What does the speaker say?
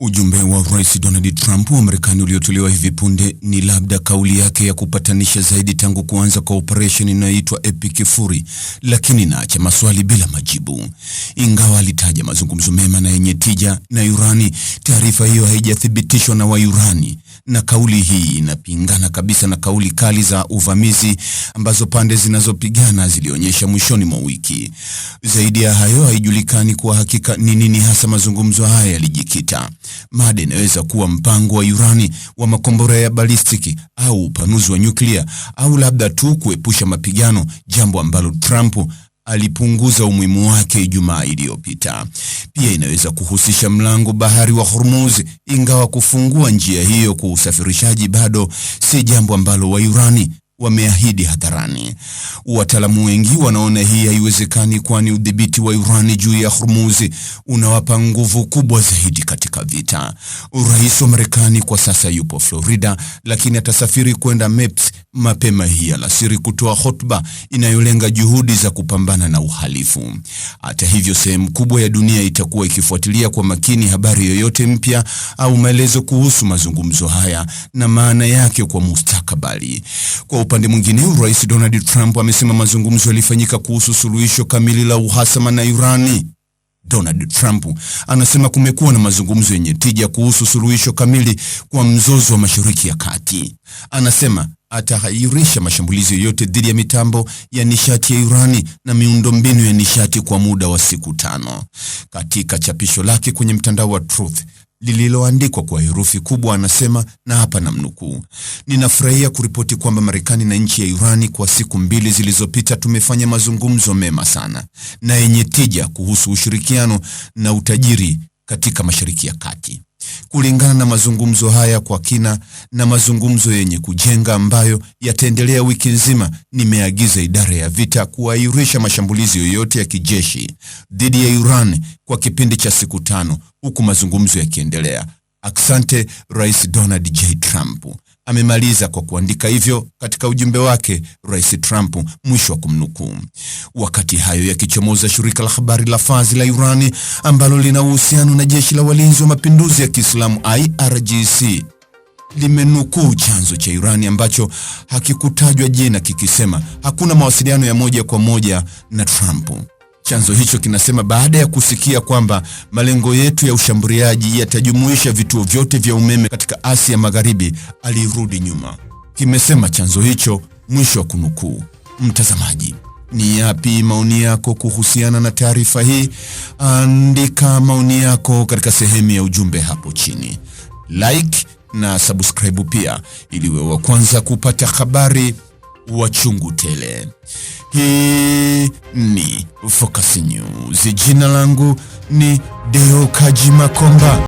Ujumbe wa Rais Donald Trump wa Marekani uliotolewa hivi punde ni labda kauli yake ya kupatanisha zaidi tangu kuanza kwa operation inayoitwa Epic Fury, lakini inaacha maswali bila majibu. Ingawa alitaja mazungumzo mema na yenye tija na Irani, taarifa hiyo haijathibitishwa na Wairani, na kauli hii inapingana kabisa na kauli kali za uvamizi ambazo pande zinazopigana zilionyesha mwishoni mwa wiki. Zaidi ya hayo, haijulikani kwa hakika ni nini hasa mazungumzo haya yalijikita. Mada inaweza kuwa mpango wa Irani wa makombora ya balistiki au upanuzi wa nyuklia, au labda tu kuepusha mapigano, jambo ambalo Trump alipunguza umuhimu wake Ijumaa iliyopita. Pia inaweza kuhusisha mlango bahari wa Hormuz, ingawa kufungua njia hiyo kwa usafirishaji bado si jambo ambalo Wairani wameahidi hadharani. Wataalamu wengi wanaona hii haiwezekani, kwani udhibiti wa Irani juu ya Hormuz unawapa nguvu kubwa zaidi katika vita. Rais wa Marekani kwa sasa yupo Florida, lakini atasafiri kwenda Memphis mapema hii alasiri kutoa hotuba inayolenga juhudi za kupambana na uhalifu. Hata hivyo, sehemu kubwa ya dunia itakuwa ikifuatilia kwa makini habari yoyote mpya au maelezo kuhusu mazungumzo haya na maana yake kwa mustakabali. Kwa upande mwingine, Rais Donald Trump amesema mazungumzo yalifanyika kuhusu suluhisho kamili la uhasama na Irani. Donald Trump anasema kumekuwa na mazungumzo yenye tija kuhusu suluhisho kamili kwa mzozo wa Mashariki ya Kati. Anasema atahairisha mashambulizi yoyote dhidi ya mitambo ya nishati ya Irani na miundombinu ya nishati kwa muda wa siku 5. Katika chapisho lake kwenye mtandao wa Truth lililoandikwa kwa herufi kubwa, anasema, na hapa namnukuu: "Ninafurahia kuripoti kwamba Marekani na nchi ya Irani kwa siku 2 zilizopita tumefanya mazungumzo mema sana na yenye tija kuhusu ushirikiano na utajiri katika Mashariki ya Kati. Kulingana na mazungumzo haya kwa kina na mazungumzo yenye kujenga ambayo yataendelea wiki nzima, nimeagiza idara ya vita kuahirisha mashambulizi yoyote ya kijeshi dhidi ya Iran kwa kipindi cha siku 5 huku mazungumzo yakiendelea. Asante, Rais Donald J. Trump." Amemaliza kwa kuandika hivyo katika ujumbe wake Rais Trump, mwisho wa kumnukuu. Wakati hayo yakichomoza, shirika la habari la Fars la Irani ambalo lina uhusiano na jeshi la walinzi wa mapinduzi ya Kiislamu IRGC limenukuu chanzo cha Irani ambacho hakikutajwa jina kikisema hakuna mawasiliano ya moja kwa moja na Trump. Chanzo hicho kinasema baada ya kusikia kwamba malengo yetu ya ushambuliaji yatajumuisha vituo vyote vya umeme katika Asia Magharibi, alirudi nyuma, kimesema chanzo hicho, mwisho wa kunukuu. Mtazamaji, ni yapi maoni yako kuhusiana na taarifa hii? Andika maoni yako katika sehemu ya ujumbe hapo chini. Like na subscribe pia ili uwe wa kwanza kupata habari wa chungu tele. Hii ni Focus News. Jina langu ni Deo Kaji Makomba.